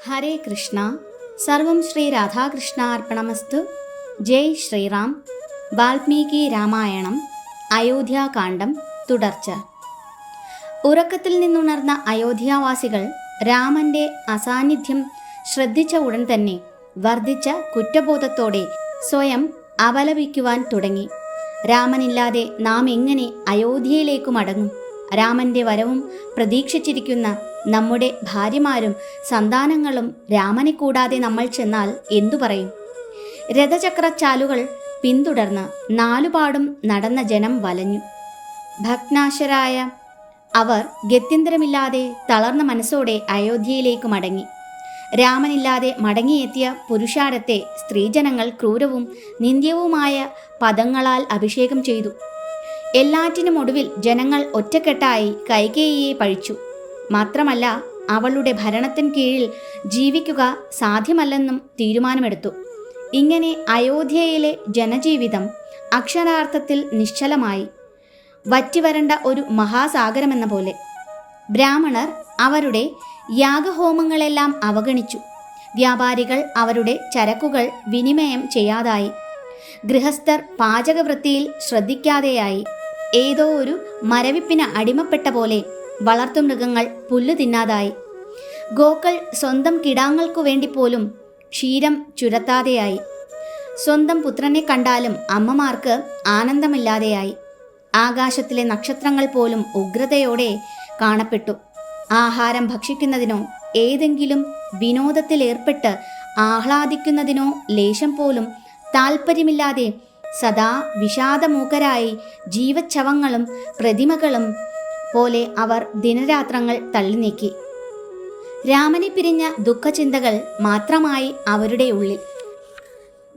ഹരേ കൃഷ്ണ. സർവം ശ്രീ രാധാകൃഷ്ണാർപ്പണമസ്തു. ജയ് ശ്രീറാം. വാൽമീകി രാമായണം അയോധ്യാകാന്ഡം തുടർച്ച. ഉറക്കത്തിൽ നിന്നുണർന്ന അയോധ്യാവാസികൾ രാമന്റെ അസാന്നിധ്യം ശ്രദ്ധിച്ച ഉടൻ തന്നെ വർദ്ധിച്ച കുറ്റബോധത്തോടെ സ്വയം അപലപിക്കുവാൻ തുടങ്ങി. രാമനില്ലാതെ നാം എങ്ങനെ അയോധ്യയിലേക്കു മടങ്ങും? രാമന്റെ വരവും പ്രതീക്ഷിച്ചിരിക്കുന്ന നമ്മുടെ ഭാര്യമാരും സന്താനങ്ങളും രാമനെ കൂടാതെ നമ്മൾ ചെന്നാൽ എന്തു പറയും? രഥചക്രച്ചാലുകൾ പിന്തുടർന്ന് നാലുപാടും നടന്ന ജനം വലഞ്ഞു. ഭഗ്നാശരായ അവർ ഗത്യന്തരമില്ലാതെ തളർന്ന മനസ്സോടെ അയോധ്യയിലേക്ക് മടങ്ങി. രാമനില്ലാതെ മടങ്ങിയെത്തിയ പുരുഷാരത്തെ സ്ത്രീജനങ്ങൾ ക്രൂരവും നിന്ദ്യവുമായ പദങ്ങളാൽ അഭിഷേകം ചെയ്തു. എല്ലാറ്റിനും ഒടുവിൽ ജനങ്ങൾ ഒറ്റക്കെട്ടായി കൈകേയിയെ പഴിച്ചു. മാത്രമല്ല, അവളുടെ ഭരണത്തിന് കീഴിൽ ജീവിക്കുക സാധ്യമല്ലെന്നും തീരുമാനമെടുത്തു. ഇങ്ങനെ അയോധ്യയിലെ ജനജീവിതം അക്ഷരാർത്ഥത്തിൽ നിശ്ചലമായി, വറ്റിവരണ്ട ഒരു മഹാസാഗരമെന്ന പോലെ. ബ്രാഹ്മണർ അവരുടെ യാഗഹോമങ്ങളെല്ലാം അവഗണിച്ചു. വ്യാപാരികൾ അവരുടെ ചരക്കുകൾ വിനിമയം ചെയ്യാതായി. ഗൃഹസ്ഥർ പാചകവൃത്തിയിൽ ശ്രദ്ധിക്കാതെയായി. ഏതോ ഒരു മരവിപ്പിന് അടിമപ്പെട്ട പോലെ വളർത്തുമൃഗങ്ങൾ പുല്ല് തിന്നാതായി. ഗോക്കൾ സ്വന്തം കിടാങ്ങൾക്കു വേണ്ടി പോലും ക്ഷീരം ചുരത്താതെയായി. സ്വന്തം പുത്രനെ കണ്ടാലും അമ്മമാർക്ക് ആനന്ദമില്ലാതെയായി. ആകാശത്തിലെ നക്ഷത്രങ്ങൾ പോലും ഉഗ്രതയോടെ കാണപ്പെട്ടു. ആഹാരം ഭക്ഷിക്കുന്നതിനോ ഏതെങ്കിലും വിനോദത്തിലേർപ്പെട്ട് ആഹ്ലാദിക്കുന്നതിനോ ലേശം പോലും താൽപ്പര്യമില്ലാതെ സദാ വിഷാദമൂകരായി ജീവച്ഛവങ്ങളും പ്രതിമകളും പോലെ അവർ ദിനരാത്രങ്ങൾ തള്ളി നീക്കി. രാമനെ പിരിഞ്ഞ ദുഃഖചിന്തകൾ മാത്രമായി അവരുടെ ഉള്ളിൽ.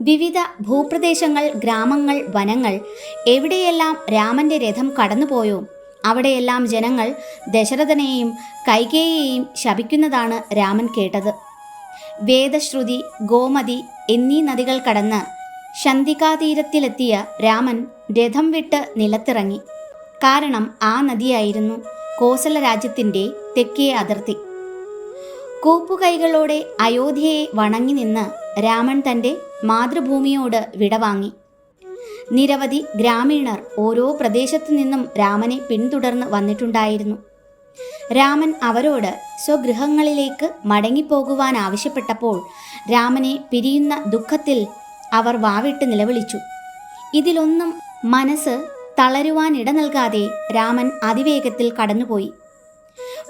വിവിധ ഭൂപ്രദേശങ്ങൾ, ഗ്രാമങ്ങൾ, വനങ്ങൾ, എവിടെയെല്ലാം രാമന്റെ രഥം കടന്നുപോയോ അവിടെയെല്ലാം ജനങ്ങൾ ദശരഥനെയും കൈകേയിയെയും ശപിക്കുന്നതാണ് രാമൻ കേട്ടത്. വേദശ്രുതി, ഗോമതി എന്നീ നദികൾ കടന്ന് ശന്തികാതീരത്തിലെത്തിയ രാമൻ രഥം വിട്ട് നിലത്തിറങ്ങി. കാരണം ആ നദിയായിരുന്നു കോസല രാജ്യത്തിൻ്റെ തെക്കേ അതിർത്തി. കൂപ്പുകൈകളോടെ അയോധ്യയെ വണങ്ങി നിന്ന് രാമൻ തൻ്റെ മാതൃഭൂമിയോട് വിടവാങ്ങി. നിരവധി ഗ്രാമീണർ ഓരോ പ്രദേശത്തു നിന്നും രാമനെ പിന്തുടർന്ന് വന്നിട്ടുണ്ടായിരുന്നു. രാമൻ അവരോട് സ്വഗൃഹങ്ങളിലേക്ക് മടങ്ങിപ്പോകുവാൻ ആവശ്യപ്പെട്ടപ്പോൾ രാമനെ പിരിയുന്ന ദുഃഖത്തിൽ അവർ വാവിട്ട് നിലവിളിച്ചു. ഇതിലൊന്നും മനസ്സ് തളരുവാനിട നൽകാതെ രാമൻ അതിവേഗത്തിൽ കടന്നുപോയി.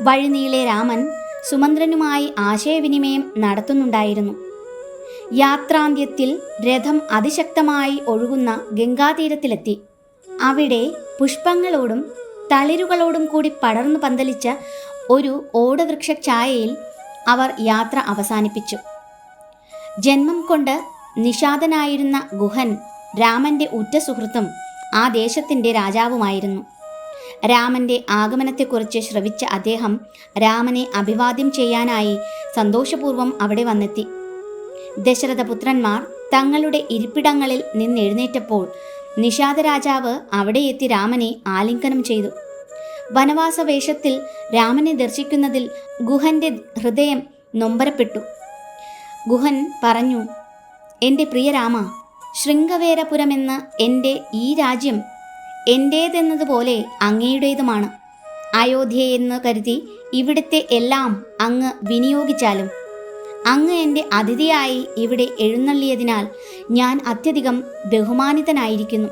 വഴിനീളെ രാമൻ സുമന്ത്രനുമായി ആശയവിനിമയം നടത്തുന്നുണ്ടായിരുന്നു. യാത്രാന്ത്യത്തിൽ രഥം അതിശക്തമായി ഒഴുകുന്ന ഗംഗാതീരത്തിലെത്തി. അവിടെ പുഷ്പങ്ങളോടും തളിരുകളോടും കൂടി പടർന്നു പന്തലിച്ച ഒരു ഓടവൃക്ഷ ഛായയിൽ അവർ യാത്ര അവസാനിപ്പിച്ചു. ജന്മം കൊണ്ട് നിഷാദനായിരുന്ന ഗുഹൻ രാമന്റെ ഉറ്റ സുഹൃത്തും ആ ദേശത്തിൻ്റെ രാജാവുമായിരുന്നു. രാമന്റെ ആഗമനത്തെക്കുറിച്ച് ശ്രവിച്ച അദ്ദേഹം രാമനെ അഭിവാദ്യം ചെയ്യാനായി സന്തോഷപൂർവ്വം അവിടെ വന്നെത്തി. ദശരഥപുത്രന്മാർ തങ്ങളുടെ ഇരിപ്പിടങ്ങളിൽ നിന്നെഴുന്നേറ്റപ്പോൾ നിഷാദ രാജാവ് അവിടെ എത്തി രാമനെ ആലിംഗനം ചെയ്തു. വനവാസ വേഷത്തിൽ രാമനെ ദർശിക്കുന്നതിൽ ഗുഹന്റെ ഹൃദയം നൊമ്പരപ്പെട്ടു. ഗുഹൻ പറഞ്ഞു, എൻ്റെ പ്രിയ രാമ, ശൃംഗവേരപുരമെന്ന എൻ്റെ ഈ രാജ്യം എൻ്റേതെന്നതുപോലെ അങ്ങയുടേതുമാണ്. അയോധ്യയെന്ന് കരുതി ഇവിടുത്തെ എല്ലാം അങ്ങ് വിനിയോഗിച്ചാലും അങ്ങ് എൻ്റെ അതിഥിയായി ഇവിടെ എഴുന്നള്ളിയതിനാൽ ഞാൻ അത്യധികം ബഹുമാനിതനായിരിക്കുന്നു.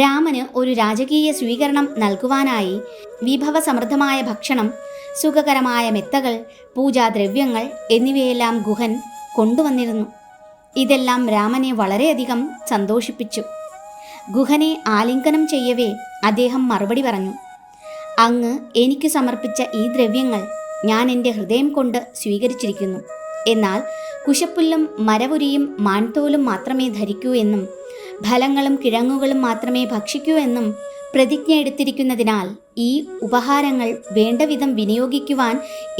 രാമന് ഒരു രാജകീയ സ്വീകരണം നൽകുവാനായി വിഭവസമൃദ്ധമായ ഭക്ഷണം, സുഖകരമായ മെത്തകൾ, പൂജാദ്രവ്യങ്ങൾ എന്നിവയെല്ലാം ഗുഹൻ കൊണ്ടുവന്നിരുന്നു. ഇതെല്ലാം രാമനെ വളരെയധികം സന്തോഷിപ്പിച്ചു. ഗുഹനെ ആലിംഗനം ചെയ്യവേ അദ്ദേഹം മറുപടി പറഞ്ഞു, അങ്ങ് എനിക്ക് സമർപ്പിച്ച ഈ ദ്രവ്യങ്ങൾ ഞാൻ എൻ്റെ ഹൃദയം കൊണ്ട് സ്വീകരിച്ചിരിക്കുന്നു. എന്നാൽ കുശപ്പുല്ലും മരവുരിയും മാൻതോലും മാത്രമേ ധരിക്കൂ എന്നും ഫലങ്ങളും കിഴങ്ങുകളും മാത്രമേ ഭക്ഷിക്കൂ എന്നും പ്രതിജ്ഞ എടുത്തിരിക്കുന്നതിനാൽ ഈ ഉപഹാരങ്ങൾ വേണ്ടവിധം വിനിയോഗിക്കുവാൻ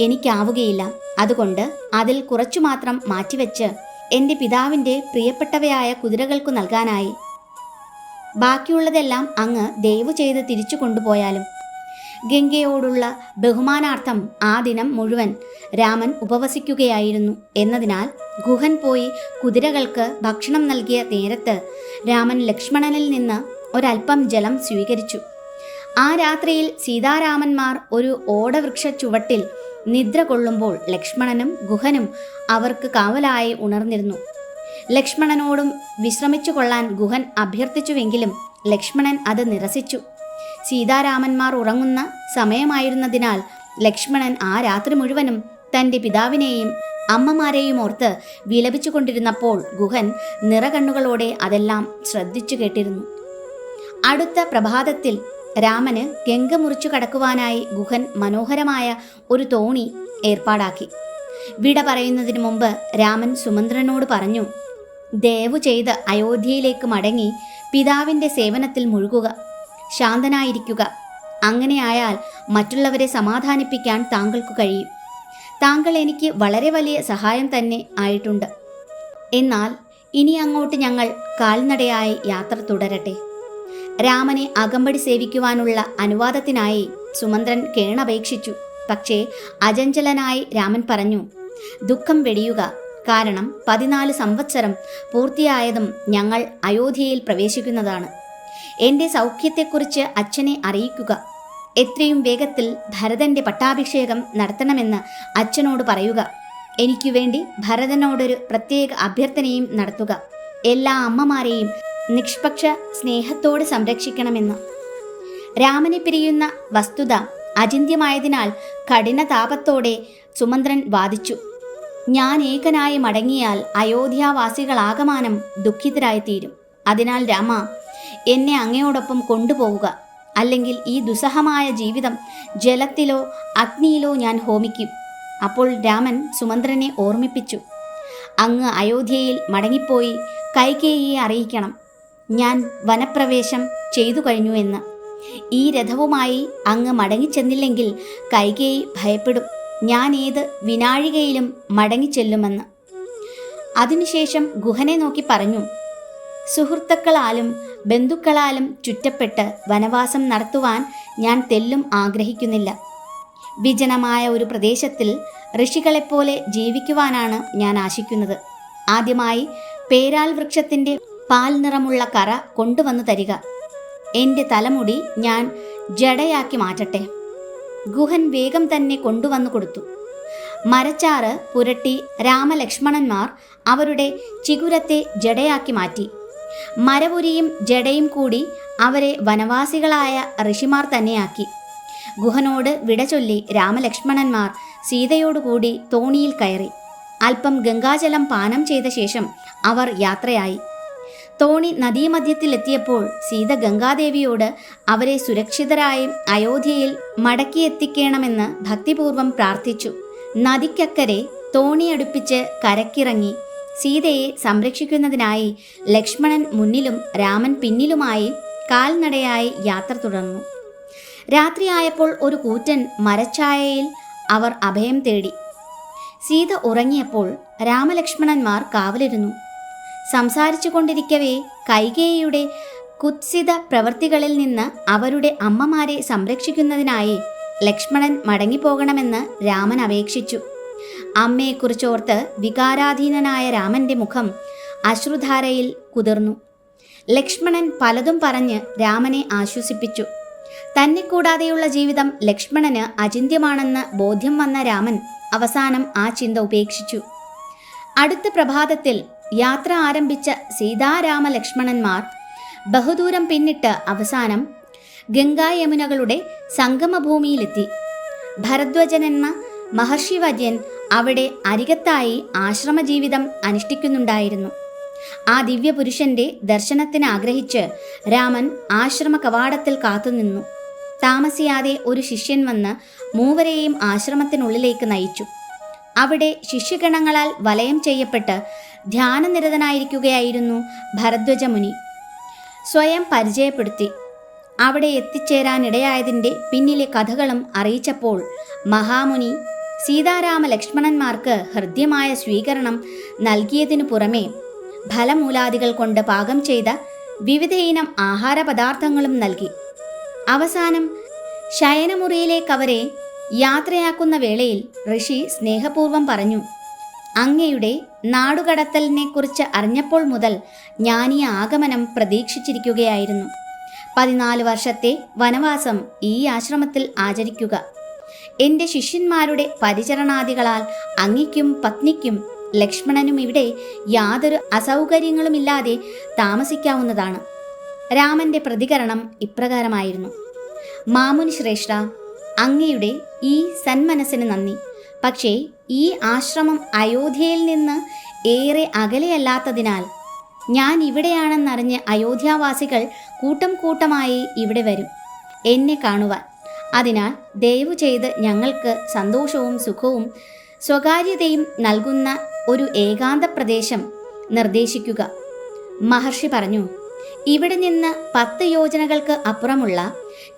എനിക്കാവുകയില്ല. അതുകൊണ്ട് അതിൽ കുറച്ചു മാത്രം മാറ്റിവെച്ച് എൻ്റെ പിതാവിൻ്റെ പ്രിയപ്പെട്ടവയായ കുതിരകൾക്കു നൽകാനായി ബാക്കിയുള്ളതെല്ലാം അങ്ങ് ദയവു ചെയ്ത് തിരിച്ചു കൊണ്ടുപോയാലും. ഗംഗയോടുള്ള ബഹുമാനാർത്ഥം ആ ദിനം മുഴുവൻ രാമൻ ഉപവസിക്കുകയായിരുന്നു എന്നതിനാൽ ഗുഹൻ പോയി കുതിരകൾക്ക് ഭക്ഷണം നൽകിയ നേരത്ത് രാമൻ ലക്ഷ്മണനിൽ നിന്ന് ഒരൽപ്പം ജലം സ്വീകരിച്ചു. ആ രാത്രിയിൽ സീതാരാമന്മാർ ഒരു ഓടവൃക്ഷ ചുവട്ടിൽ നിദ്ര കൊള്ളുമ്പോൾ ലക്ഷ്മണനും ഗുഹനും അവർക്ക് കാവലായി ഉണർന്നിരുന്നു. ലക്ഷ്മണനോടും വിശ്രമിച്ചു കൊള്ളാൻ ഗുഹൻ അഭ്യർത്ഥിച്ചുവെങ്കിലും ലക്ഷ്മണൻ അത് നിരസിച്ചു. സീതാരാമന്മാർ ഉറങ്ങുന്ന സമയമായിരുന്നതിനാൽ ലക്ഷ്മണൻ ആ രാത്രി മുഴുവനും തൻ്റെ പിതാവിനെയും അമ്മമാരെയും ഓർത്ത് വിലപിച്ചു കൊണ്ടിരുന്നപ്പോൾ ഗുഹൻ നിറകണ്ണുകളോടെ അതെല്ലാം ശ്രദ്ധിച്ചു കേട്ടിരുന്നു. അടുത്ത പ്രഭാതത്തിൽ രാമന് ഗംഗ മുറിച്ചു കടക്കുവാനായി ഗുഹൻ മനോഹരമായ ഒരു തോണി ഏർപ്പാടാക്കി. വിട പറയുന്നതിന് മുമ്പ് രാമൻ സുമന്ത്രനോട് പറഞ്ഞു, ദയവു ചെയ്ത് അയോധ്യയിലേക്ക് മടങ്ങി പിതാവിൻ്റെ സേവനത്തിൽ മുഴുകുക, ശാന്തനായിരിക്കുക. അങ്ങനെയായാൽ മറ്റുള്ളവരെ സമാധാനിപ്പിക്കാൻ താങ്കൾക്ക് കഴിയും. താങ്കൾ എനിക്ക് വളരെ വലിയ സഹായം തന്നെ ആയിട്ടുണ്ട്. എന്നാൽ ഇനി അങ്ങോട്ട് ഞങ്ങൾ കാൽനടയായി യാത്ര തുടരട്ടെ. രാമനെ അകമ്പടി സേവിക്കുവാനുള്ള അനുവാദത്തിനായി സുമന്ത്രൻ കേണപേക്ഷിച്ചു. പക്ഷേ അചഞ്ചലനായി രാമൻ പറഞ്ഞു, ദുഃഖം വെടിയുക. കാരണം 14 സംവത്സരം പൂർത്തിയായതും ഞങ്ങൾ അയോധ്യയിൽ പ്രവേശിക്കുന്നതാണ്. എൻ്റെ സൗഖ്യത്തെക്കുറിച്ച് അച്ഛനെ അറിയിക്കുക. എത്രയും വേഗത്തിൽ ഭരതൻ്റെ പട്ടാഭിഷേകം നടത്തണമെന്ന് അച്ഛനോട് പറയുക. എനിക്കു വേണ്ടി ഭരതനോടൊരു പ്രത്യേക അഭ്യർത്ഥനയും നടത്തുക. എല്ലാ അമ്മമാരെയും നിഷ്പക്ഷ സ്നേഹത്തോടെ സംരക്ഷിക്കണമെന്ന്. രാമനെ പിരിയുന്ന വസ്തുത അചിന്ത്യമായതിനാൽ കഠിന താപത്തോടെ സുമന്ത്രൻ വാദിച്ചു, ഞാൻ ഏകനായി മടങ്ങിയാൽ അയോധ്യാവാസികളാകമാനം ദുഃഖിതരായിത്തീരും. അതിനാൽ രാമ, എന്നെ അങ്ങയോടൊപ്പം കൊണ്ടുപോവുക. അല്ലെങ്കിൽ ഈ ദുസ്സഹമായ ജീവിതം ജലത്തിലോ അഗ്നിയിലോ ഞാൻ ഹോമിക്കും. അപ്പോൾ രാമൻ സുമന്ത്രനെ ഓർമ്മിപ്പിച്ചു, അങ്ങ് അയോധ്യയിൽ മടങ്ങിപ്പോയി കൈകേയിയെ അറിയിക്കണം, ഞാൻ വനപ്രവേശം ചെയ്തു കഴിഞ്ഞു എന്ന്. ഈ രഥവുമായി അങ്ങ് മടങ്ങിച്ചെന്നില്ലെങ്കിൽ കൈകേയി ഭയപ്പെടും. ഞാൻ ഏത് വിനാഴികയിലും മടങ്ങിച്ചെല്ലുമെന്ന്. അതിനുശേഷം ഗുഹനെ നോക്കി പറഞ്ഞു, സുഹൃത്തുക്കളാലും ബന്ധുക്കളാലും ചുറ്റപ്പെട്ട് വനവാസം നടത്തുവാൻ ഞാൻ തെല്ലും ആഗ്രഹിക്കുന്നില്ല. വിജനമായ ഒരു പ്രദേശത്തിൽ ഋഷികളെപ്പോലെ ജീവിക്കുവാനാണ് ഞാൻ ആശിക്കുന്നത്. ആദ്യമായി പേരാൽ വൃക്ഷത്തിൻ്റെ പാൽ നിറമുള്ള കറ കൊണ്ടുവന്നു തരിക. എൻ്റെ തലമുടി ഞാൻ ജടയാക്കി മാറ്റട്ടെ. ഗുഹൻ വേഗം തന്നെ കൊണ്ടുവന്നു കൊടുത്തു. മരച്ചാറ് പുരട്ടി രാമലക്ഷ്മണന്മാർ അവരുടെ ചിഗുരത്തെ ജടയാക്കി മാറ്റി. മരപുരിയും ജടയും കൂടി അവരെ വനവാസികളായ ഋഷിമാർ തന്നെയാക്കി. ഗുഹനോട് വിട ചൊല്ലി രാമലക്ഷ്മണന്മാർ സീതയോടുകൂടി തോണിയിൽ കയറി. അല്പം ഗംഗാജലം പാനം ചെയ്ത ശേഷം അവർ യാത്രയായി. തോണി നദീമധ്യത്തിലെത്തിയപ്പോൾ സീത ഗംഗാദേവിയോട് അവരെ സുരക്ഷിതരായി അയോധ്യയിൽ മടക്കിയെത്തിക്കണമെന്ന് ഭക്തിപൂർവം പ്രാർത്ഥിച്ചു. നദിക്കക്കരെ തോണിയടുപ്പിച്ച് കരക്കിറങ്ങി സീതയെ സംരക്ഷിക്കുന്നതിനായി ലക്ഷ്മണൻ മുന്നിലും രാമൻ പിന്നിലുമായി കാൽനടയായി യാത്ര തുടർന്നു. രാത്രിയായപ്പോൾ ഒരു കൂറ്റൻ മരച്ചായയിൽ അവർ അഭയം തേടി. സീത ഉറങ്ങിയപ്പോൾ രാമലക്ഷ്മണന്മാർ കാവലിരുന്നു. സംസാരിച്ചു കൊണ്ടിരിക്കവേ കൈകേയിയുടെ കുത്സിത പ്രവൃത്തികളിൽ നിന്ന് അവരുടെ അമ്മമാരെ സംരക്ഷിക്കുന്നതിനായി ലക്ഷ്മണൻ മടങ്ങിപ്പോകണമെന്ന് രാമൻ അപേക്ഷിച്ചു. അമ്മയെക്കുറിച്ചോർത്ത് വികാരാധീനനായ രാമൻ്റെ മുഖം അശ്രുധാരയിൽ കുതിർന്നു. ലക്ഷ്മണൻ പലതും പറഞ്ഞ് രാമനെ ആശ്വസിപ്പിച്ചു. തന്നെ കൂടാതെയുള്ള ജീവിതം ലക്ഷ്മണന് അചിന്ത്യമാണെന്ന് ബോധ്യം വന്ന രാമൻ അവസാനം ആ ചിന്ത ഉപേക്ഷിച്ചു. അടുത്ത പ്രഭാതത്തിൽ യാത്ര ആരംഭിച്ച സീതാരാമ ലക്ഷ്മണന്മാർ ബഹുദൂരം പിന്നിട്ട് അവസാനം ഗംഗായമുനകളുടെ സംഗമഭൂമിയിലെത്തി. ഭരദ്വജനെന്ന മഹർഷിവര്യൻ അവിടെ അരികത്തായി ആശ്രമജീവിതം അനുഷ്ഠിക്കുന്നുണ്ടായിരുന്നു. ആ ദിവ്യപുരുഷന്റെ ദർശനത്തിന് ആഗ്രഹിച്ച് രാമൻ ആശ്രമ കവാടത്തിൽ കാത്തുനിന്നു. താമസിയാതെ ഒരു ശിഷ്യൻ വന്ന് മൂവരെയും ആശ്രമത്തിനുള്ളിലേക്ക് നയിച്ചു. അവിടെ ശിഷ്യഗണങ്ങളാൽ വലയം ചെയ്യപ്പെട്ട് ധ്യാനനിരതനായിരിക്കുകയായിരുന്നു ഭരദ്വജമുനി. സ്വയം പരിചയപ്പെടുത്തി. അവിടെ എത്തിച്ചേരാനിടയായതിൻ്റെ പിന്നിലെ കഥകളും അറിയിച്ചപ്പോൾ മഹാമുനി സീതാരാമ ലക്ഷ്മണന്മാർക്ക് ഹൃദ്യമായ സ്വീകരണം നൽകിയതിനു പുറമെ ഫലമൂലാദികൾ കൊണ്ട് പാകം ചെയ്ത വിവിധയിനം ആഹാരപദാർത്ഥങ്ങളും നൽകി. അവസാനം ശയനമുറിയിലേക്കവരെ യാത്രയാക്കുന്ന വേളയിൽ ഋഷി സ്നേഹപൂർവം പറഞ്ഞു, അങ്ങയുടെ നാടുകടത്തലിനെക്കുറിച്ച് അറിഞ്ഞപ്പോൾ മുതൽ ഞാൻ ഈ ആഗമനം പ്രതീക്ഷിച്ചിരിക്കുകയായിരുന്നു. 14 വർഷത്തെ വനവാസം ഈ ആശ്രമത്തിൽ ആചരിക്കുക. എൻ്റെ ശിഷ്യന്മാരുടെ പരിചരണാദികളാൽ അങ്ങയ്ക്കും പത്നിക്കും ലക്ഷ്മണനും ഇവിടെ യാതൊരു അസൗകര്യങ്ങളുമില്ലാതെ താമസിക്കാവുന്നതാണ്. രാമന്റെ പ്രതികരണം ഇപ്രകാരമായിരുന്നു: മാമുനി ശ്രേഷ്ഠ, അങ്ങയുടെ ഈ സന്മനസ്സിന് നന്ദി. പക്ഷേ ഈ ആശ്രമം അയോധ്യയിൽ നിന്ന് ഏറെ അകലെയല്ലാത്തതിനാൽ ഞാൻ ഇവിടെയാണെന്നറിഞ്ഞ് അയോധ്യാവാസികൾ കൂട്ടം കൂട്ടമായി ഇവിടെ വരും എന്നെ കാണുവാൻ. അതിനാൽ ദയവു ചെയ്ത് ഞങ്ങൾക്ക് സന്തോഷവും സുഖവും സ്വകാര്യതയും നൽകുന്ന ഒരു ഏകാന്ത പ്രദേശം നിർദ്ദേശിക്കുക. മഹർഷി പറഞ്ഞു, ഇവിടെ നിന്ന് 10 യോജനകൾക്ക് അപ്പുറമുള്ള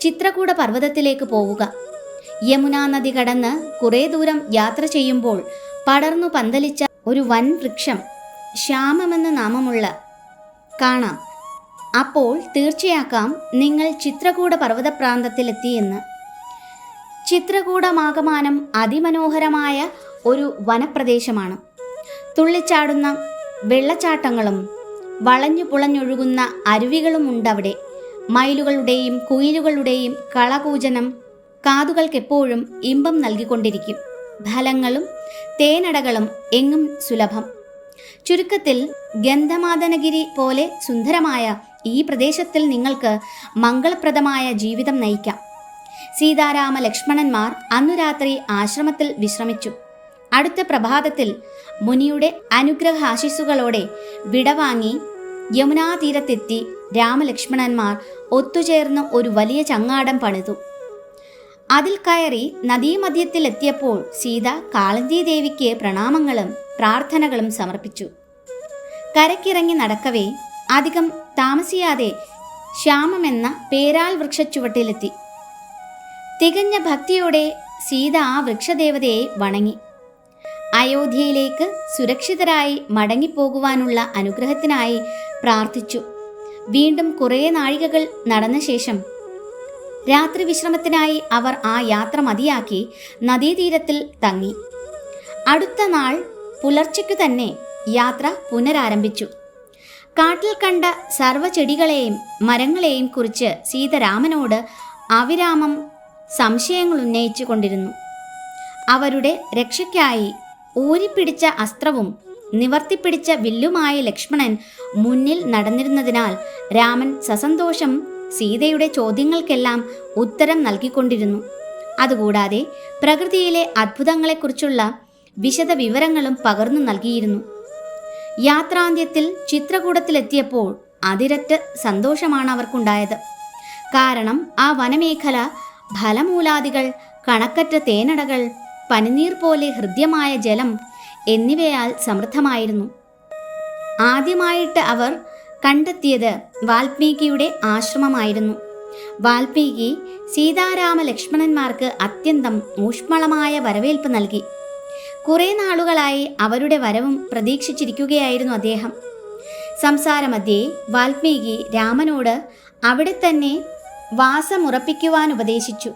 ചിത്രകൂട പർവ്വതത്തിലേക്ക് പോവുക. യമുനാ നദി കടന്ന് കുറേ ദൂരം യാത്ര ചെയ്യുമ്പോൾ പടർന്നു പന്തലിച്ച ഒരു വൻ വൃക്ഷം ശ്യാമമെന്ന് നാമമുള്ള കാണാം. അപ്പോൾ തീർച്ചയാക്കാം നിങ്ങൾ ചിത്രകൂട പർവ്വത പ്രാന്തത്തിലെത്തിയെന്ന്. ചിത്രകൂടമാകമാനം അതിമനോഹരമായ ഒരു വനപ്രദേശമാണ്. തുള്ളിച്ചാടുന്ന വെള്ളച്ചാട്ടങ്ങളും വളഞ്ഞു പുളഞ്ഞൊഴുകുന്ന അരുവികളും ഉണ്ടവിടെ. മയിലുകളുടെയും കുയിലുകളുടെയും കളകൂജനം കാതുകൾക്കെപ്പോഴും ഇമ്പം നൽകിക്കൊണ്ടിരിക്കും. ഫലങ്ങളും തേനടകളും എങ്ങും സുലഭം. ചുരുക്കത്തിൽ ഗന്ധമാദനഗിരി പോലെ സുന്ദരമായ ഈ പ്രദേശത്തിൽ നിങ്ങൾക്ക് മംഗളപ്രദമായ ജീവിതം നയിക്കാം. സീതാരാമ ലക്ഷ്മണന്മാർ അന്നു രാത്രി ആശ്രമത്തിൽ വിശ്രമിച്ചു. അടുത്ത പ്രഭാതത്തിൽ മുനിയുടെ അനുഗ്രഹാശിസ്സുകളോടെ വിടവാങ്ങി യമുനാതീരത്തെത്തി രാമലക്ഷ്മണന്മാർ ഒത്തുചേർന്ന് ഒരു വലിയ ചങ്ങാടം പണിതു. അതിൽ കയറി നദീമധ്യത്തിലെത്തിയപ്പോൾ സീത കാളന്തി ദേവിക്ക് പ്രണാമങ്ങളും പ്രാർത്ഥനകളും സമർപ്പിച്ചു. കരക്കിറങ്ങി നടക്കവേ അധികം താമസിയാതെ ശ്യാമമെന്ന പേരാൽ വൃക്ഷച്ചുവട്ടിലെത്തി. തികഞ്ഞ ഭക്തിയോടെ സീത ആ വൃക്ഷദേവതയെ വണങ്ങി. അയോധ്യയിലേക്ക് സുരക്ഷിതരായി മടങ്ങിപ്പോകുവാനുള്ള അനുഗ്രഹത്തിനായി പ്രാർത്ഥിച്ചു. വീണ്ടും കുറേ നാഴികകൾ നടന്ന ശേഷം രാത്രി വിശ്രമത്തിനായി അവർ ആ യാത്ര മതിയാക്കി നദീതീരത്തിൽ തങ്ങി. അടുത്ത നാൾ പുലർച്ചയ്ക്കു തന്നെ യാത്ര പുനരാരംഭിച്ചു. കാട്ടിൽ കണ്ട സർവ്വ ചെടികളെയും മരങ്ങളെയും കുറിച്ച് സീത രാമനോട് അവിരാമം സംശയങ്ങൾ ഉന്നയിച്ചു കൊണ്ടിരുന്നു. അവരുടെ രക്ഷയ്ക്കായി ഊരിപ്പിടിച്ച അസ്ത്രവും നിവർത്തിപ്പിടിച്ച വില്ലുമായി ലക്ഷ്മണൻ മുന്നിൽ നടന്നിരുന്നതിനാൽ രാമൻ സസന്തോഷം സീതയുടെ ചോദ്യങ്ങൾക്കെല്ലാം ഉത്തരം നൽകിക്കൊണ്ടിരുന്നു. അതുകൂടാതെ പ്രകൃതിയിലെ അത്ഭുതങ്ങളെക്കുറിച്ചുള്ള വിശദ വിവരങ്ങളും പകർന്നു നൽകിയിരുന്നു. യാത്രാന്ത്യത്തിൽ ചിത്രകൂടത്തിലെത്തിയപ്പോൾ അതിരറ്റ സന്തോഷമാണ് അവർക്കുണ്ടായത്. കാരണം ആ വനമേഖല ഫലമൂലാദികൾ, കണക്കറ്റ തേനടകൾ, പനിനീർ പോലെ ഹൃദ്യമായ ജലം എന്നിവയാൽ സമൃദ്ധമായിരുന്നു. ആദ്യമായിട്ട് അവർ കണ്ടെത്തിയത് വാൽമീകിയുടെ ആശ്രമമായിരുന്നു. വാൽമീകി സീതാരാമ ലക്ഷ്മണന്മാർക്ക് അത്യന്തം ഊഷ്മളമായ വരവേൽപ്പ് നൽകി. കുറേ നാളുകളായി അവരുടെ വരവും പ്രതീക്ഷിച്ചിരിക്കുകയായിരുന്നു അദ്ദേഹം. സംസാരമധ്യേ വാൽമീകി രാമനോട് അവിടെ തന്നെ വാസമുറപ്പിക്കുവാൻ ഉപദേശിച്ചു.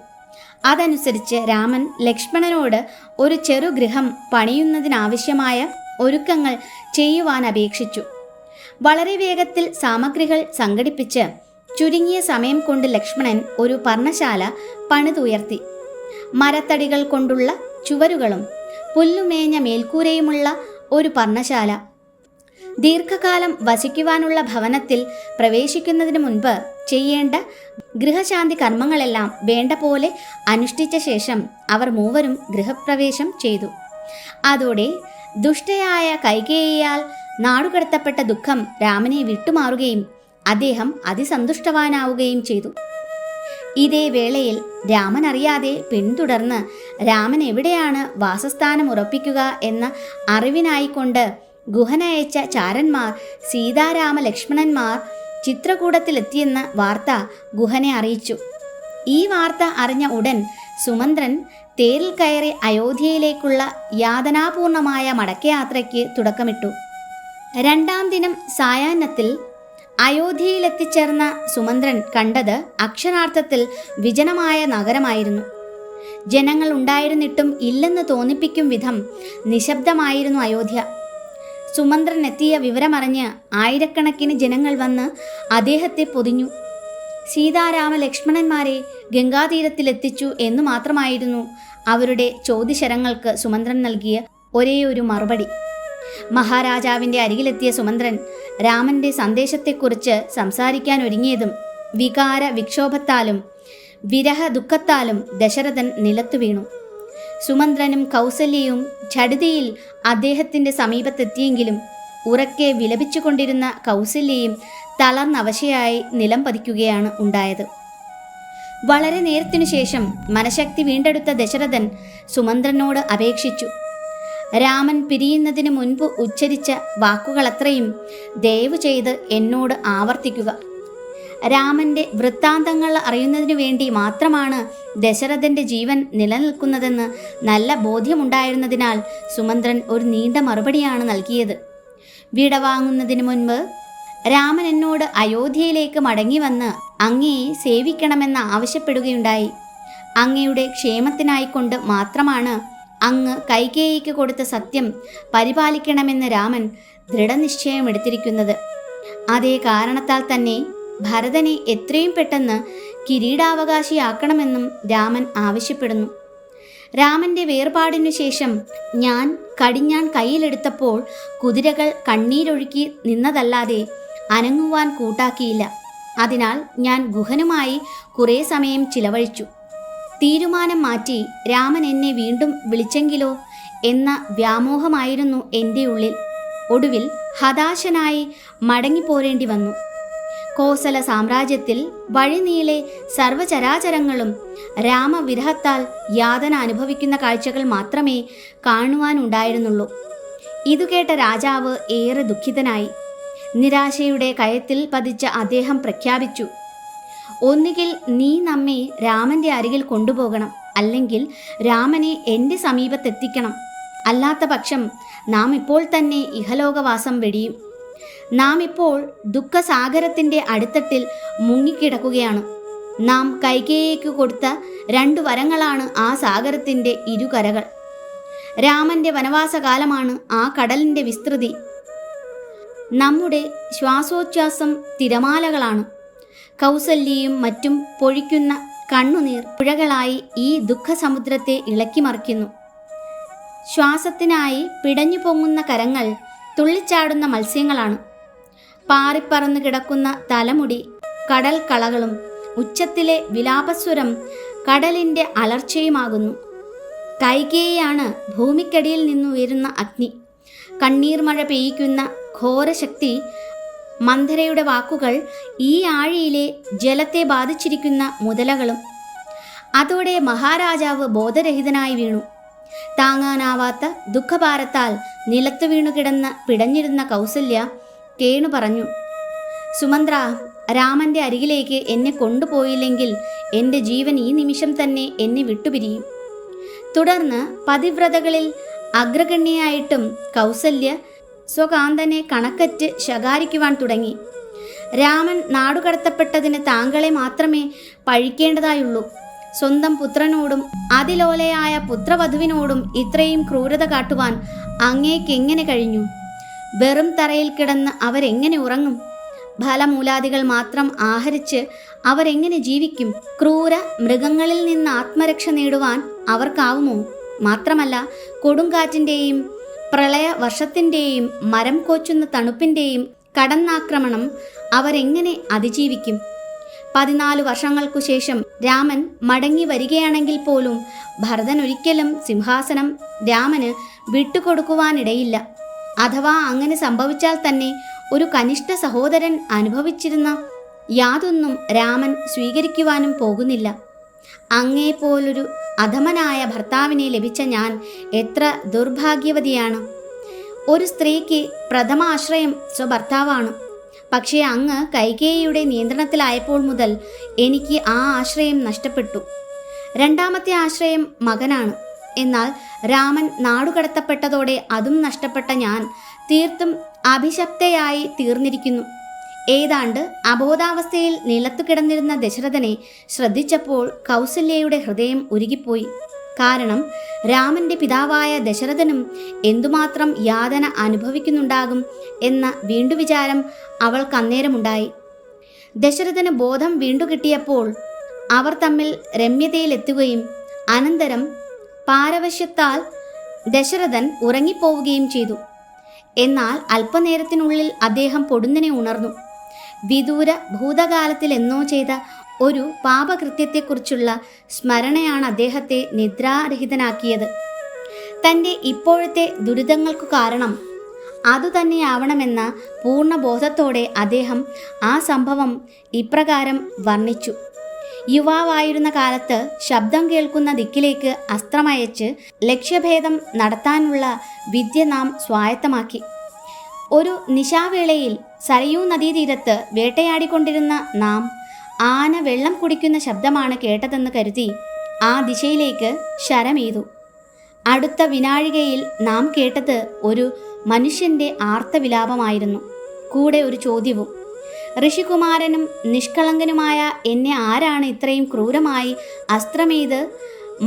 അതനുസരിച്ച് രാമൻ ലക്ഷ്മണനോട് ഒരു ചെറുഗൃഹം പണിയുന്നതിനാവശ്യമായ ഒരുക്കങ്ങൾ ചെയ്യുവാൻ അപേക്ഷിച്ചു. വളരെ വേഗത്തിൽ സാമഗ്രികൾ സംഘടിപ്പിച്ച് ചുരുങ്ങിയ സമയം കൊണ്ട് ലക്ഷ്മണൻ ഒരു പർണശാല പണിതുയർത്തി. മരത്തടികൾ കൊണ്ടുള്ള ചുവരുകളും പുല്ലുമേഞ്ഞ മേൽക്കൂരയുമുള്ള ഒരു പർണശാല. ദീർഘകാലം വസിക്കുവാനുള്ള ഭവനത്തിൽ പ്രവേശിക്കുന്നതിന് മുൻപ് ചെയ്യേണ്ട ഗൃഹശാന്തി കർമ്മങ്ങളെല്ലാം വേണ്ട പോലെ അനുഷ്ഠിച്ച ശേഷം അവർ മൂവരും ഗൃഹപ്രവേശം ചെയ്തു. അതോടെ ദുഷ്ടയായ കൈകേയിയാൽ നാടുകടത്തപ്പെട്ട ദുഃഖം രാമനെ വിട്ടുമാറുകയും അദ്ദേഹം അതിസന്തുഷ്ടവാനാവുകയും ചെയ്തു. ഇതേ വേളയിൽ രാമൻ അറിയാതെ പിന്തുടർന്ന് രാമൻ എവിടെയാണ് വാസസ്ഥാനം ഉറപ്പിക്കുക എന്ന അറിവിനായിക്കൊണ്ട് ഗുഹനയച്ച ചാരന്മാർ സീതാരാമ ലക്ഷ്മണന്മാർ ചിത്രകൂടത്തിലെത്തിയെന്ന വാർത്ത ഗുഹനെ അറിയിച്ചു. ഈ വാർത്ത അറിഞ്ഞ ഉടൻ സുമന്ത്രൻ തേരിൽ കയറി അയോധ്യയിലേക്കുള്ള യാതനാപൂർണമായ മടക്കയാത്രയ്ക്ക് തുടക്കമിട്ടു. 2-ാം ദിനം സായാഹ്നത്തിൽ അയോധ്യയിലെത്തിച്ചേർന്ന സുമന്ത്രൻ കണ്ടത് അക്ഷരാർത്ഥത്തിൽ വിജനമായ നഗരമായിരുന്നു. ജനങ്ങൾ ഉണ്ടായിരുന്നിട്ടും ഇല്ലെന്ന് തോന്നിപ്പിക്കും വിധം നിശബ്ദമായിരുന്നു അയോധ്യ. സുമന്ത്രൻ എത്തിയ വിവരമറിഞ്ഞ് ആയിരക്കണക്കിന് ജനങ്ങൾ വന്ന് അദ്ദേഹത്തെ പൊതിഞ്ഞു. സീതാരാമ ലക്ഷ്മണന്മാരെ ഗംഗാതീരത്തിലെത്തിച്ചു എന്നു മാത്രമായിരുന്നു അവരുടെ ചോദ്യശരങ്ങൾക്ക് സുമന്ത്രൻ നൽകിയ ഒരേയൊരു മറുപടി. മഹാരാജാവിൻ്റെ അരികിലെത്തിയ സുമന്ത്രൻ രാമൻ്റെ സന്ദേശത്തെക്കുറിച്ച് സംസാരിക്കാൻ ഒരുങ്ങിയതും വികാര വിക്ഷോഭത്താലും വിരഹ ദുഃഖത്താലും ദശരഥൻ നിലത്തു വീണു. സുമന്ത്രനും കൗസല്യയും ഛടിതിയിൽ അദ്ദേഹത്തിൻ്റെ സമീപത്തെത്തിയെങ്കിലും ഉറക്കെ വിലപിച്ചുകൊണ്ടിരുന്ന കൗസല്യയും തളർന്നവശയായി നിലം പതിക്കുകയാണ് ഉണ്ടായത്. വളരെ നേരത്തിനു ശേഷം മനഃശക്തി വീണ്ടെടുത്ത ദശരഥൻ സുമന്ത്രനോട് അപേക്ഷിച്ചു. രാമൻ പിരിയുന്നതിന് മുൻപ് ഉച്ചരിച്ച വാക്കുകളത്രയും ദയവു ചെയ്ത് എന്നോട് ആവർത്തിക്കുക. രാമൻ്റെ വൃത്താന്തങ്ങൾ അറിയുന്നതിനു വേണ്ടി മാത്രമാണ് ദശരഥൻ്റെ ജീവൻ നിലനിൽക്കുന്നതെന്ന് നല്ല ബോധ്യമുണ്ടായിരുന്നതിനാൽ സുമന്ത്രൻ ഒരു നീണ്ട മറുപടിയാണ് നൽകിയത്. വിടവാങ്ങുന്നതിന് മുൻപ് രാമൻ എന്നോട് അയോധ്യയിലേക്ക് മടങ്ങി വന്ന് അങ്ങയെ സേവിക്കണമെന്ന് ആവശ്യപ്പെടുകയുണ്ടായി. അങ്ങയുടെ ക്ഷേമത്തിനായിക്കൊണ്ട് മാത്രമാണ് അങ്ങ് കൈകേയിക്ക് കൊടുത്ത സത്യം പരിപാലിക്കണമെന്ന് രാമൻ ദൃഢനിശ്ചയമെടുത്തിരിക്കുന്നത്. അതേ കാരണത്താൽ തന്നെ ഭരതനെ എത്രയും പെട്ടെന്ന് കിരീടാവകാശിയാക്കണമെന്നും രാമൻ ആവശ്യപ്പെടുന്നു. രാമൻ്റെ വേർപാടിനു ശേഷം ഞാൻ കടിഞ്ഞാൺ കയ്യിലെടുത്തപ്പോൾ കുതിരകൾ കണ്ണീരൊഴുക്കി നിന്നതല്ലാതെ അനങ്ങുവാൻ കൂട്ടാക്കിയില്ല. അതിനാൽ ഞാൻ ഗുഹനുമായി കുറേ സമയം ചിലവഴിച്ചു. തീരുമാനം മാറ്റി രാമൻ എന്നെ വീണ്ടും വിളിച്ചെങ്കിലോ എന്ന വ്യാമോഹമായിരുന്നു എൻ്റെ ഉള്ളിൽ. ഒടുവിൽ ഹതാശനായി മടങ്ങിപ്പോരേണ്ടി വന്നു. കോസല സാമ്രാജ്യത്തിൽ വഴിനീളെ സർവചരാചരങ്ങളും രാമവിരഹത്താൽ യാതന അനുഭവിക്കുന്ന കാഴ്ചകൾ മാത്രമേ കാണുവാനുണ്ടായിരുന്നുള്ളൂ. ഇതു കേട്ട രാജാവ് ഏറെ ദുഃഖിതനായി. നിരാശയുടെ കയത്തിൽ പതിച്ച അദ്ദേഹം പ്രഖ്യാപിച്ചു, ഒന്നുകിൽ നീ നമ്മെ രാമൻ്റെ അരികിൽ കൊണ്ടുപോകണം, അല്ലെങ്കിൽ രാമനെ എൻ്റെ സമീപത്തെത്തിക്കണം. അല്ലാത്ത പക്ഷം നാം ഇപ്പോൾ തന്നെ ഇഹലോകവാസം വെടിയും. നാം ഇപ്പോൾ ദുഃഖസാഗരത്തിൻ്റെ അടിത്തട്ടിൽ മുങ്ങിക്കിടക്കുകയാണ്. നാം കൈകേയിക്ക് കൊടുത്ത 2 വരങ്ങളാണ് ആ സാഗരത്തിൻ്റെ ഇരുകരകൾ. രാമൻ്റെ വനവാസകാലമാണ് ആ കടലിൻ്റെ വിസ്തൃതി. നമ്മുടെ ശ്വാസോച്ഛ്വാസം തിരമാലകളാണ്. കൗസല്യയും മറ്റും പൊഴിക്കുന്ന കണ്ണുനീർ പുഴകളായി ഈ ദുഃഖസമുദ്രത്തെ ഇളക്കിമറിക്കുന്നു. ശ്വാസത്തിനായി പിടഞ്ഞു പൊങ്ങുന്ന കരങ്ങൾ തുള്ളിച്ചാടുന്ന മത്സ്യങ്ങളാണ്. പാറിപ്പറന്നു കിടക്കുന്ന തലമുടി കടൽ കളകളും ഉച്ചത്തിലെ വിലാപസ്വരം കടലിൻ്റെ അലർച്ചയുമാകുന്നു. കൈകേയിയാണ് ഭൂമിക്കടിയിൽ നിന്നുയരുന്ന അഗ്നി. കണ്ണീർ മഴ പെയ്യിക്കുന്ന ഘോരശക്തി. മന്ധരയുടെ വാക്കുകൾ ഈ ആഴിയിലെ ജലത്തെ ബാധിച്ചിരിക്കുന്ന മുതലകളും. അതോടെ മഹാരാജാവ് ബോധരഹിതനായി വീണു. താങ്ങാനാവാത്ത ദുഃഖഭാരത്താൽ നിലത്തു വീണുകിടന്ന് പിടഞ്ഞിരുന്ന കൗസല്യ കേണു പറഞ്ഞു, സുമന്ത്ര, രാമൻ്റെ അരികിലേക്ക് എന്നെ കൊണ്ടുപോയില്ലെങ്കിൽ എൻ്റെ ജീവൻ ഈ നിമിഷം തന്നെ എന്നെ വിട്ടുപിരിയും. തുടർന്ന് പതിവ്രതകളിൽ അഗ്രഗണ്യയായിട്ടും കൗസല്യ സ്വകാന്തനെ കണക്കറ്റ് ശകാരിക്കുവാൻ തുടങ്ങി. രാമൻ നാടുകടത്തപ്പെട്ടതിന് താങ്കളെ മാത്രമേ പഴിക്കേണ്ടതായുള്ളൂ. സ്വന്തം പുത്രനോടും അതിലോലയായ പുത്രവധുവിനോടും ഇത്രയും ക്രൂരത കാട്ടുവാൻ അങ്ങേക്കെങ്ങനെ കഴിഞ്ഞു? വെറും തറയിൽ കിടന്ന് അവരെങ്ങനെ ഉറങ്ങും? ഫലമൂലാദികൾ മാത്രം ആഹരിച്ച് അവരെങ്ങനെ ജീവിക്കും? ക്രൂര മൃഗങ്ങളിൽ നിന്ന് ആത്മരക്ഷ നേടുവാൻ അവർക്കാവുമോ? മാത്രമല്ല, കൊടുങ്കാറ്റിൻ്റെയും പ്രളയ വർഷത്തിൻ്റെയും മരം കോച്ചുന്ന തണുപ്പിൻ്റെയും കടന്നാക്രമണം അവരെങ്ങനെ അതിജീവിക്കും? 14 വർഷങ്ങൾക്കു ശേഷം രാമൻ മടങ്ങി വരികയാണെങ്കിൽ പോലും ഭരതൻ ഒരിക്കലും സിംഹാസനം രാമന് വിട്ടുകൊടുക്കുവാനിടയില്ല. അഥവാ അങ്ങനെ സംഭവിച്ചാൽ തന്നെ ഒരു കനിഷ്ഠ സഹോദരൻ അനുഭവിച്ചിരുന്ന യാതൊന്നും രാമൻ സ്വീകരിക്കുവാനും പോകുന്നില്ല. അങ്ങേപ്പോലൊരു അധമനായ ഭർത്താവിനെ ലഭിച്ച ഞാൻ എത്ര ദുർഭാഗ്യവതിയാണ്. ഒരു സ്ത്രീക്ക് പ്രഥമ ആശ്രയം സ്വഭർത്താവാണ്. പക്ഷേ അങ്ങ് കൈകേയിയുടെ നിയന്ത്രണത്തിലായപ്പോൾ മുതൽ എനിക്ക് ആ ആശ്രയം നഷ്ടപ്പെട്ടു. രണ്ടാമത്തെ ആശ്രയം മകനാണ്. എന്നാൽ രാമൻ നാടുകടത്തപ്പെട്ടതോടെ അതും നഷ്ടപ്പെട്ട ഞാൻ തീർത്തും അഭിശപ്തയായി തീർന്നിരിക്കുന്നു. ഏതാണ്ട് അബോധാവസ്ഥയിൽ നിലത്തു കിടന്നിരുന്ന ദശരഥനെ ശ്രദ്ധിച്ചപ്പോൾ കൗസല്യയുടെ ഹൃദയം ഉരുകിപ്പോയി. കാരണം രാമന്റെ പിതാവായ ദശരഥനും എന്തുമാത്രം യാതന അനുഭവിക്കുന്നുണ്ടാകും എന്ന വീണ്ടുവിചാരം അവൾക്കന്നേരമുണ്ടായി. ദശരഥന് ബോധം വീണ്ടു കിട്ടിയപ്പോൾ അവർ തമ്മിൽ രമ്യതയിലെത്തുകയും അനന്തരം പാരവശ്യത്താൽ ദശരഥൻ ഉറങ്ങിപ്പോവുകയും ചെയ്തു. എന്നാൽ അല്പനേരത്തിനുള്ളിൽ അദ്ദേഹം പൊടുന്നനെ ഉണർന്നു. വിദൂര ഭൂതകാലത്തിലെന്നോ ചെയ്ത ഒരു പാപകൃത്യത്തെക്കുറിച്ചുള്ള സ്മരണയാണ് അദ്ദേഹത്തെ നിദ്രാരഹിതനാക്കിയത്. തൻ്റെ ഇപ്പോഴത്തെ ദുരിതങ്ങൾക്കു കാരണം അതുതന്നെയാവണമെന്ന പൂർണ്ണബോധത്തോടെ അദ്ദേഹം ആ സംഭവം ഇപ്രകാരം വർണ്ണിച്ചു. യുവാവായിരുന്ന കാലത്ത് ശബ്ദം കേൾക്കുന്ന ദിക്കിലേക്ക് അസ്ത്രമയച്ച് ലക്ഷ്യഭേദം നടത്താനുള്ള വിദ്യ നാം സ്വായത്തമാക്കി. ഒരു നിശാവേളയിൽ സരയൂ നദീതീരത്ത് വേട്ടയാടിക്കൊണ്ടിരുന്ന നാം ആന വെള്ളം കുടിക്കുന്ന ശബ്ദമാണ് കേട്ടതെന്ന് കരുതി ആ ദിശയിലേക്ക് ശരമെയ്തു. അടുത്ത വിനാഴികയിൽ നാം കേട്ടത് ഒരു മനുഷ്യൻ്റെ ആർത്തവിലാപമായിരുന്നു. കൂടെ ഒരു ചോദ്യവും. ഋഷികുമാരനും നിഷ്കളങ്കനുമായ എന്നെ ആരാണ് ഇത്രയും ക്രൂരമായി അസ്ത്രമെയ്ത്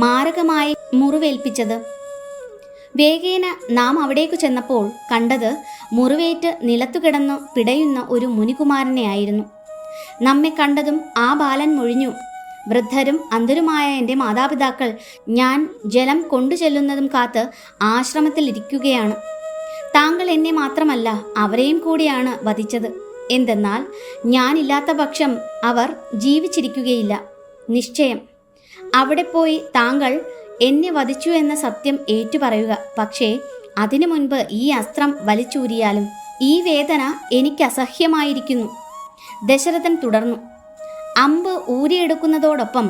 മാരകമായി മുറിവേൽപ്പിച്ചത്? വേഗേന നാം അവിടേക്കു ചെന്നപ്പോൾ കണ്ടത് മുറിവേറ്റ് നിലത്തു കിടന്നു പിടയുന്ന ഒരു മുനികുമാരനെ ആയിരുന്നു. നമ്മെ കണ്ടതും ആ ബാലൻ മൊഴിഞ്ഞു, വൃദ്ധരും അന്ധരുമായ എൻ്റെ മാതാപിതാക്കൾ ഞാൻ ജലം കൊണ്ടു ചെല്ലുന്നതും കാത്ത് ആശ്രമത്തിൽ ഇരിക്കുകയാണ്. താങ്കൾ എന്നെ മാത്രമല്ല അവരെയും കൂടിയാണ് വധിച്ചത്. എന്തെന്നാൽ ഞാനില്ലാത്ത പക്ഷം അവർ ജീവിച്ചിരിക്കുകയില്ല. നിശ്ചയം അവിടെ പോയി താങ്കൾ എന്നെ വധിച്ചു എന്ന സത്യം ഏറ്റുപറയുക. പക്ഷേ അതിനു മുൻപ് ഈ അസ്ത്രം വലിച്ചൂരിയാലും. ഈ വേദന എനിക്ക് അസഹ്യമായിരിക്കുന്നു. ദശരഥൻ തുടർന്നു. അമ്പ് ഊരിയെടുക്കുന്നതോടൊപ്പം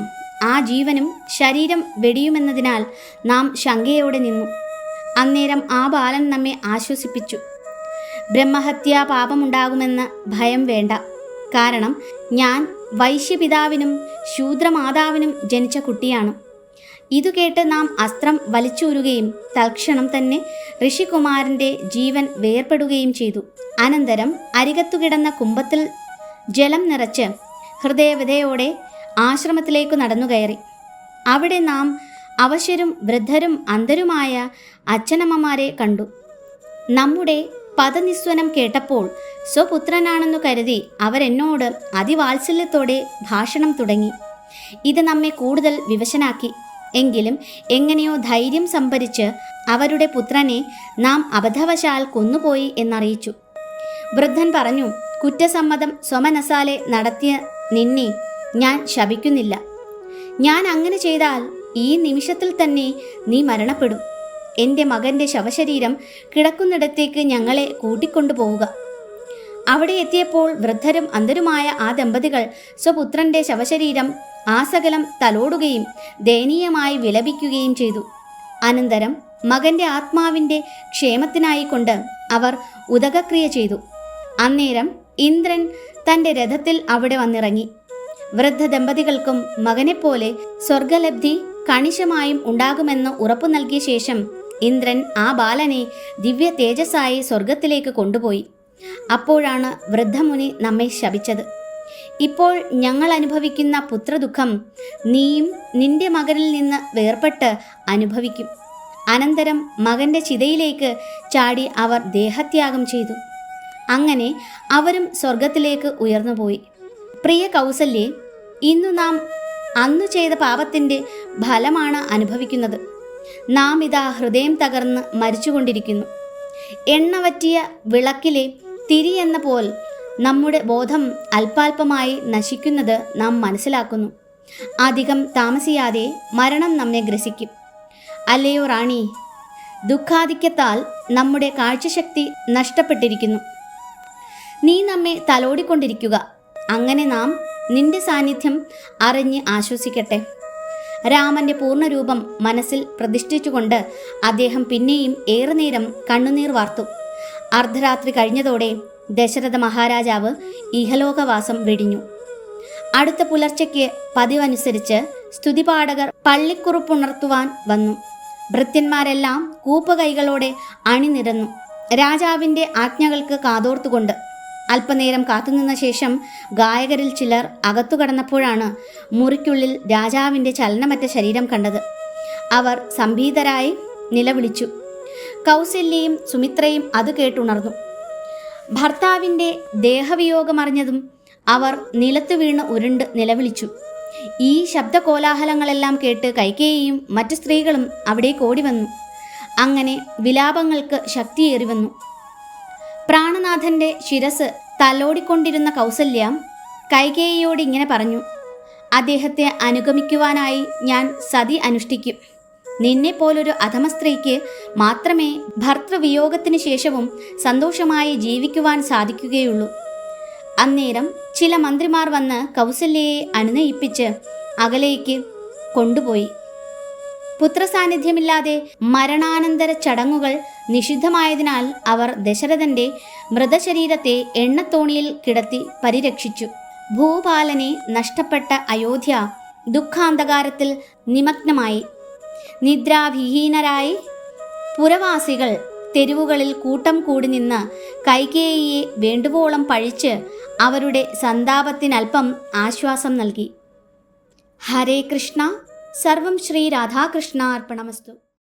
ആ ജീവനും ശരീരം വെടിയുമെന്നതിനാൽ നാം ശങ്കയോടെ നിന്നു. അന്നേരം ആ ബാലൻ നമ്മെ ആശ്വസിപ്പിച്ചു. ബ്രഹ്മഹത്യാ പാപമുണ്ടാകുമെന്ന ഭയം വേണ്ട. കാരണം ഞാൻ വൈശ്യപിതാവിനും ശൂദ്രമാതാവിനും ജനിച്ച കുട്ടിയാണ്. ഇതു കേട്ട് നാം അസ്ത്രം വലിച്ചൂരുകയും തൽക്ഷണം തന്നെ ഋഷികുമാരൻ്റെ ജീവൻ വേർപ്പെടുകയും ചെയ്തു. അനന്തരം അരികത്തു കിടന്ന കുംഭത്തിൽ ജലം നിറച്ച് ഹൃദയവിധയോടെ ആശ്രമത്തിലേക്കു നടന്നു കയറി. അവിടെ നാം അവശരും വൃദ്ധരും അന്ധരുമായ അച്ഛനമ്മമാരെ കണ്ടു. നമ്മുടെ പദനിസ്വനം കേട്ടപ്പോൾ സ്വപുത്രനാണെന്നു കരുതി അവരെന്നോട് അതിവാത്സല്യത്തോടെ ഭാഷണം തുടങ്ങി. ഇത് നമ്മെ കൂടുതൽ വിവശനാക്കി. എങ്കിലും എങ്ങനെയോ ധൈര്യം സംഭരിച്ച് അവരുടെ പുത്രനെ നാം അബദ്ധവശാൽ കൊന്നുപോയി എന്നറിയിച്ചു. വൃദ്ധൻ പറഞ്ഞു, കുറ്റസമ്മതം സ്വമനസാലെ നടത്തിയ നിന്നെ ഞാൻ ശപിക്കുന്നില്ല. ഞാൻ അങ്ങനെ ചെയ്താൽ ഈ നിമിഷത്തിൽ തന്നെ നീ മരണപ്പെടും. എൻ്റെ മകൻ്റെ ശവശരീരം കിടക്കുന്നിടത്തേക്ക് ഞങ്ങളെ കൂട്ടിക്കൊണ്ടുപോവുക. അവിടെ എത്തിയപ്പോൾ വൃദ്ധരും അന്ധരുമായ ആ ദമ്പതികൾ സ്വപുത്രൻ്റെ ശവശരീരം ആസകലം തലോടുകയും ദയനീയമായി വിലപിക്കുകയും ചെയ്തു. അനന്തരം മകൻ്റെ ആത്മാവിൻ്റെ ക്ഷേമത്തിനായിക്കൊണ്ട് അവർ ഉദകക്രിയ ചെയ്തു. അന്നേരം ഇന്ദ്രൻ തൻ്റെ രഥത്തിൽ അവിടെ വന്നിറങ്ങി. വൃദ്ധ ദമ്പതികൾക്കും മകനെപ്പോലെ സ്വർഗലബ്ധി കണിശമായും ഉണ്ടാകുമെന്ന് ഉറപ്പു നൽകിയ ശേഷം ഇന്ദ്രൻ ആ ബാലനെ ദിവ്യ തേജസ്സായി സ്വർഗത്തിലേക്ക് കൊണ്ടുപോയി. അപ്പോഴാണ് വൃദ്ധമുനി നമ്മെ ശപിച്ചത്. ഇപ്പോൾ ഞങ്ങൾ അനുഭവിക്കുന്ന പുത്രദുഃഖം നീയും നിന്റെ മകനിൽ നിന്ന് വേർപെട്ട് അനുഭവിക്കും. അനന്തരം മകൻ്റെ ചിതയിലേക്ക് ചാടി അവർ ദേഹത്യാഗം ചെയ്തു. അങ്ങനെ അവരും സ്വർഗത്തിലേക്ക് ഉയർന്നുപോയി. പ്രിയ കൗസല്യേ, ഇന്നു നാം അന്നു ചെയ്ത പാപത്തിൻ്റെ ഫലമാണ് അനുഭവിക്കുന്നത്. നാം ഇതാ ഹൃദയം തകർന്ന് മരിച്ചുകൊണ്ടിരിക്കുന്നു. എണ്ണവറ്റിയ വിളക്കിലെ തിരി എന്ന പോൽ നമ്മുടെ ബോധം അല്പാൽപമായി നശിക്കുന്നത് നാം മനസ്സിലാക്കുന്നു. അധികം താമസിയാതെ മരണം നമ്മെ ഗ്രസിക്കും. അല്ലയോ റാണി, ദുഃഖാധിക്യത്താൽ നമ്മുടെ കാഴ്ചശക്തി നഷ്ടപ്പെട്ടിരിക്കുന്നു. നീ നമ്മെ തലോടിക്കൊണ്ടിരിക്കുക. അങ്ങനെ നാം നിന്റെ സാന്നിധ്യം അറിഞ്ഞ് ആശ്വസിക്കട്ടെ. രാമന്റെ പൂർണ്ണരൂപം മനസ്സിൽ പ്രതിഷ്ഠിച്ചുകൊണ്ട് അദ്ദേഹം പിന്നെയും ഏറെ നേരം കണ്ണുനീർ വാർത്തു. അർദ്ധരാത്രി കഴിഞ്ഞതോടെ ദശരഥ മഹാരാജാവ് ഇഹലോകവാസം വെടിഞ്ഞു. അടുത്ത പുലർച്ചയ്ക്ക് പതിവനുസരിച്ച് സ്തുതിപാഠകർ പള്ളിക്കുറുപ്പുണർത്തുവാൻ വന്നു. ഭൃത്യന്മാരെല്ലാം കൂപ്പുകൈകളോടെ അണിനിരന്നു രാജാവിൻ്റെ ആജ്ഞകൾക്ക് കാതോർത്തുകൊണ്ട്. അല്പനേരം കാത്തുനിന്ന ശേഷം ഗായകരിൽ ചിലർ അകത്തു കടന്നപ്പോഴാണ് മുറിക്കുള്ളിൽ രാജാവിൻ്റെ ചലനമറ്റ ശരീരം കണ്ടത്. അവർ സംഭീതരായി നിലവിളിച്ചു. കൗസല്യയും സുമിത്രയും അത് കേട്ടുണർന്നു. ഭർത്താവിൻ്റെ ദേഹവിയോഗമറിഞ്ഞതും അവർ നിലത്തു വീണ് ഉരുണ്ട് നിലവിളിച്ചു. ഈ ശബ്ദകോലാഹലങ്ങളെല്ലാം കേട്ട് കൈകേയിയും മറ്റു സ്ത്രീകളും അവിടേക്ക് ഓടി വന്നു. അങ്ങനെ വിലാപങ്ങൾക്ക് ശക്തിയേറി വന്നു. പ്രാണനാഥൻ്റെ ശിരസ് തലോടിക്കൊണ്ടിരുന്ന കൗസല്യ കൈകേയിയോട് ഇങ്ങനെ പറഞ്ഞു: അദ്ദേഹത്തെ അനുഗമിക്കുവാനായി ഞാൻ സതി അനുഷ്ഠിക്കും. നിന്നെപ്പോലൊരു അധമ സ്ത്രീക്ക് മാത്രമേ ഭർത്തൃവിയോഗത്തിന് ശേഷവും സന്തോഷമായി ജീവിക്കുവാൻ സാധിക്കുകയുള്ളൂ. അന്നേരം ചില മന്ത്രിമാർ വന്ന് കൗസല്യയെ അനുനയിപ്പിച്ച് അകലേക്ക് കൊണ്ടുപോയി. പുത്രസാന്നിധ്യമില്ലാതെ മരണാനന്തര ചടങ്ങുകൾ നിഷിദ്ധമായതിനാൽ അവർ ദശരഥന്റെ മൃതശരീരത്തെ എണ്ണത്തോണിയിൽ കിടത്തി പരിരക്ഷിച്ചു. ഭൂപാലനെ നഷ്ടപ്പെട്ട അയോധ്യ ദുഃഖാന്ധകാരത്തിൽ നിമഗ്നമായി. നിദ്രാവിഹീനരായി പുരവാസികൾ തെരുവുകളിൽ കൂട്ടം കൂടി നിന്ന് കൈകേയിയെ വേണ്ടുവോളം പഴിച്ച് അവരുടെ സന്താപത്തിനൽപ്പം ആശ്വാസം നൽകി. ഹരേ കൃഷ്ണ. സർവം ശ്രീ രാധാകൃഷ്ണ അർപ്പണമസ്തു.